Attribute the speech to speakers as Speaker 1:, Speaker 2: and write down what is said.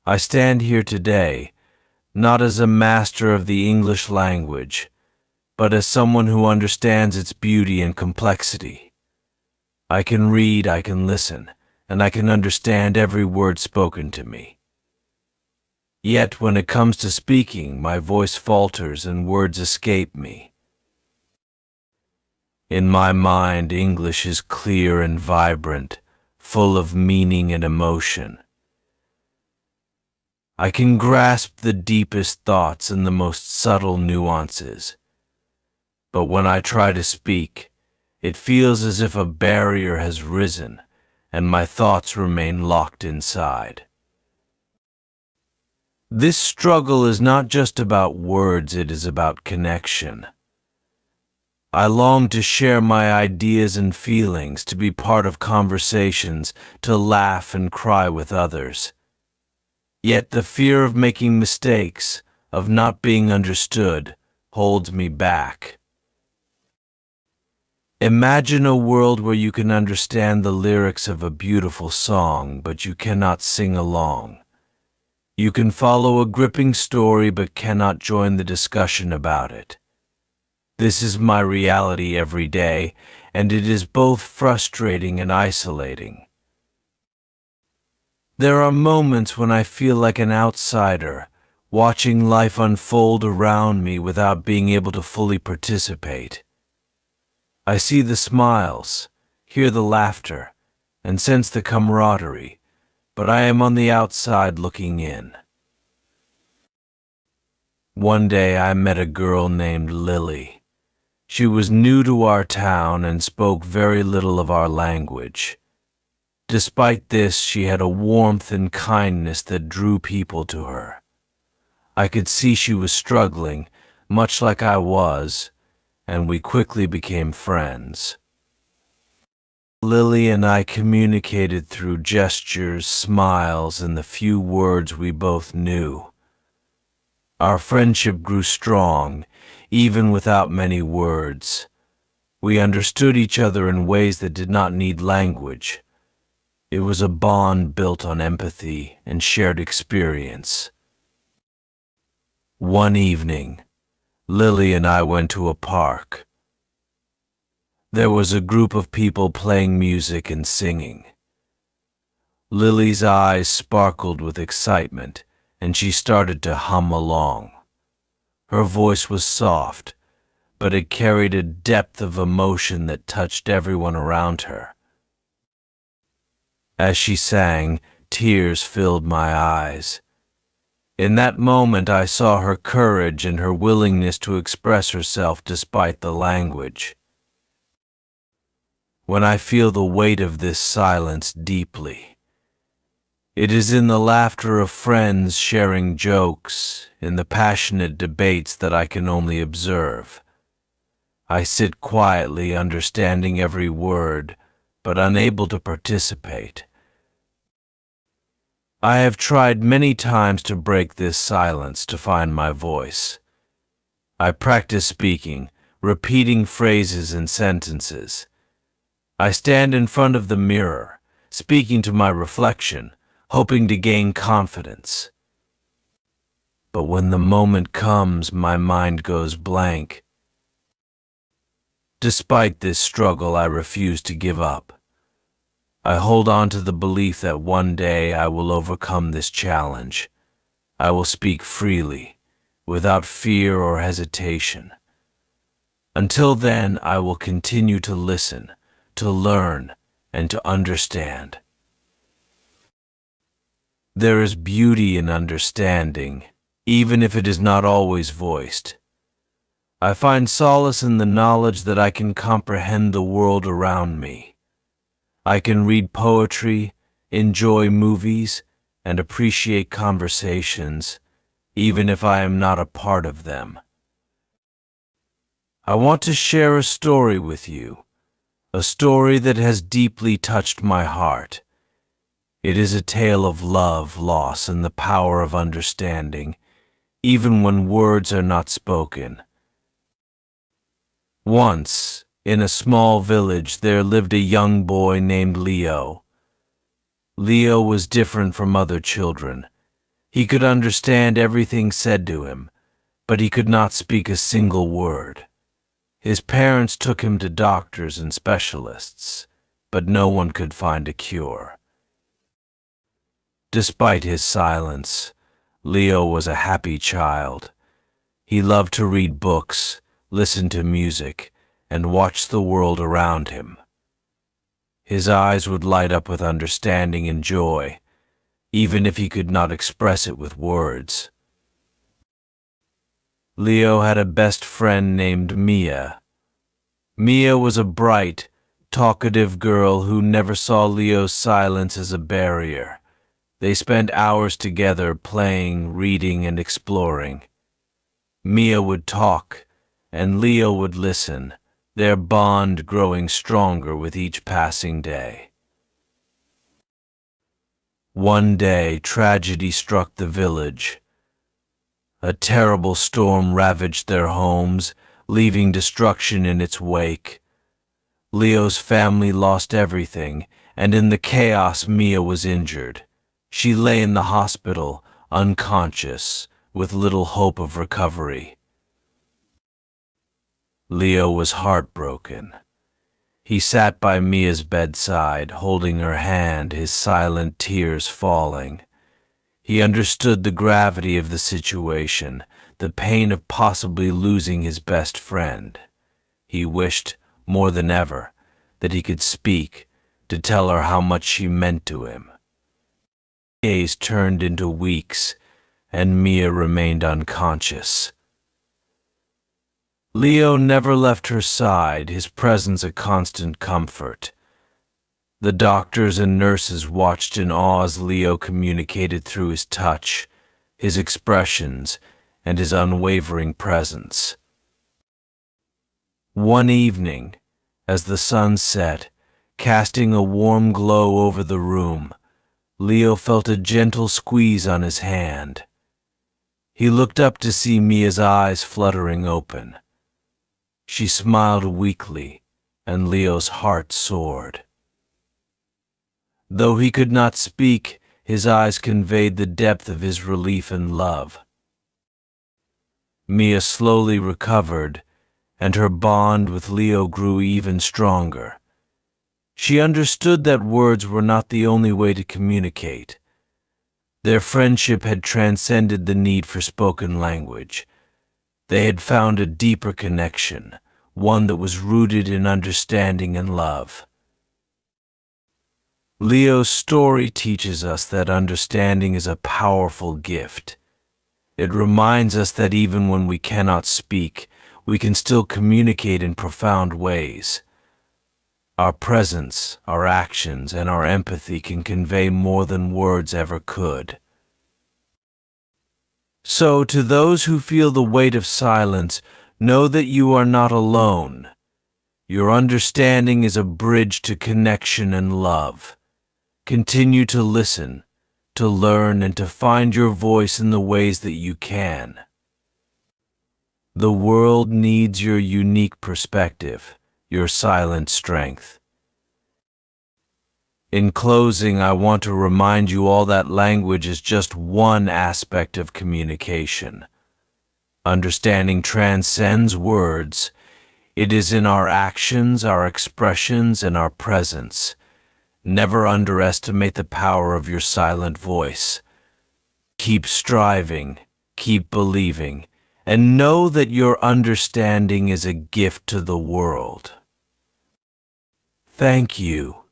Speaker 1: I stand here today, not as a master of the English language, but as someone who understands its beauty and complexity. I can read, I can listen, and I can understand every word spoken to me. Yet when it comes to speaking, my voice falters and words escape me. In my mind, English is clear and vibrant, full of meaning and emotion. I can grasp the deepest thoughts and the most subtle nuances. But when I try to speak, it feels as if a barrier has risen and my thoughts remain locked inside. This struggle is not just about words, it is about connection. I long to share my ideas and feelings, to be part of conversations, to laugh and cry with others. Yet the fear of making mistakes, of not being understood, holds me back. Imagine a world where you can understand the lyrics of a beautiful song, but you cannot sing along. You can follow a gripping story, but cannot join the discussion about it. This is my reality every day, and it is both frustrating and isolating. There are moments when I feel like an outsider, watching life unfold around me without being able to fully participate. I see the smiles, hear the laughter, and sense the camaraderie, but I am on the outside looking in. One day I met a girl named Lily. She was new to our town and spoke very little of our language. Despite this, she had a warmth and kindness that drew people to her. I could see she was struggling, much like I was, and we quickly became friends. Lily and I communicated through gestures, smiles, and the few words we both knew. Our friendship grew strong, even without many words. We understood each other in ways that did not need language. It was a bond built on empathy and shared experience. One evening, Lily and I went to a park. There was a group of people playing music and singing. Lily's eyes sparkled with excitement, and she started to hum along. Her voice was soft, but it carried a depth of emotion that touched everyone around her. As she sang, tears filled my eyes. In that moment, I saw her courage and her willingness to express herself despite the language. When I feel the weight of this silence deeply, it is in the laughter of friends sharing jokes, in the passionate debates that I can only observe. I sit quietly, understanding every word, but unable to participate. I have tried many times to break this silence, to find my voice. I practice speaking, repeating phrases and sentences. I stand in front of the mirror, speaking to my reflection, hoping to gain confidence. But when the moment comes, my mind goes blank. Despite this struggle, I refuse to give up. I hold on to the belief that one day I will overcome this challenge. I will speak freely, without fear or hesitation. Until then, I will continue to listen, to learn, and to understand. There is beauty in understanding, even if it is not always voiced. I find solace in the knowledge that I can comprehend the world around me. I can read poetry, enjoy movies, and appreciate conversations, even if I am not a part of them. I want to share a story with you, a story that has deeply touched my heart. It is a tale of love, loss, and the power of understanding, even when words are not spoken. Once, in a small village, there lived a young boy named Leo. Leo was different from other children. He could understand everything said to him, but he could not speak a single word. His parents took him to doctors and specialists, but no one could find a cure. Despite his silence, Leo was a happy child. He loved to read books, listen to music, and watch the world around him. His eyes would light up with understanding and joy, even if he could not express it with words. Leo had a best friend named Mia. Mia was a bright, talkative girl who never saw Leo's silence as a barrier. They spent hours together playing, reading, and exploring. Mia would talk, and Leo would listen, their bond growing stronger with each passing day. One day, tragedy struck the village. A terrible storm ravaged their homes, leaving destruction in its wake. Leo's family lost everything, and in the chaos, Mia was injured. She lay in the hospital, unconscious, with little hope of recovery. Leo was heartbroken. He sat by Mia's bedside, holding her hand, his silent tears falling. He understood the gravity of the situation, the pain of possibly losing his best friend. He wished, more than ever, that he could speak, to tell her how much she meant to him. Days turned into weeks, and Mia remained unconscious. Leo never left her side, his presence a constant comfort. The doctors and nurses watched in awe as Leo communicated through his touch, his expressions, and his unwavering presence. One evening, as the sun set, casting a warm glow over the room, Leo felt a gentle squeeze on his hand. He looked up to see Mia's eyes fluttering open. She smiled weakly, and Leo's heart soared. Though he could not speak, his eyes conveyed the depth of his relief and love. Mia slowly recovered, and her bond with Leo grew even stronger. She understood that words were not the only way to communicate. Their friendship had transcended the need for spoken language. They had found a deeper connection, one that was rooted in understanding and love. Leo's story teaches us that understanding is a powerful gift. It reminds us that even when we cannot speak, we can still communicate in profound ways. Our presence, our actions, and our empathy can convey more than words ever could. So, to those who feel the weight of silence, know that you are not alone. Your understanding is a bridge to connection and love. Continue to listen, to learn, and to find your voice in the ways that you can. The world needs your unique perspective, your silent strength. In closing, I want to remind you all that language is just one aspect of communication. Understanding transcends words. It is in our actions, our expressions, and our presence. Never underestimate the power of your silent voice. Keep striving, keep believing, and know that your understanding is a gift to the world. Thank you.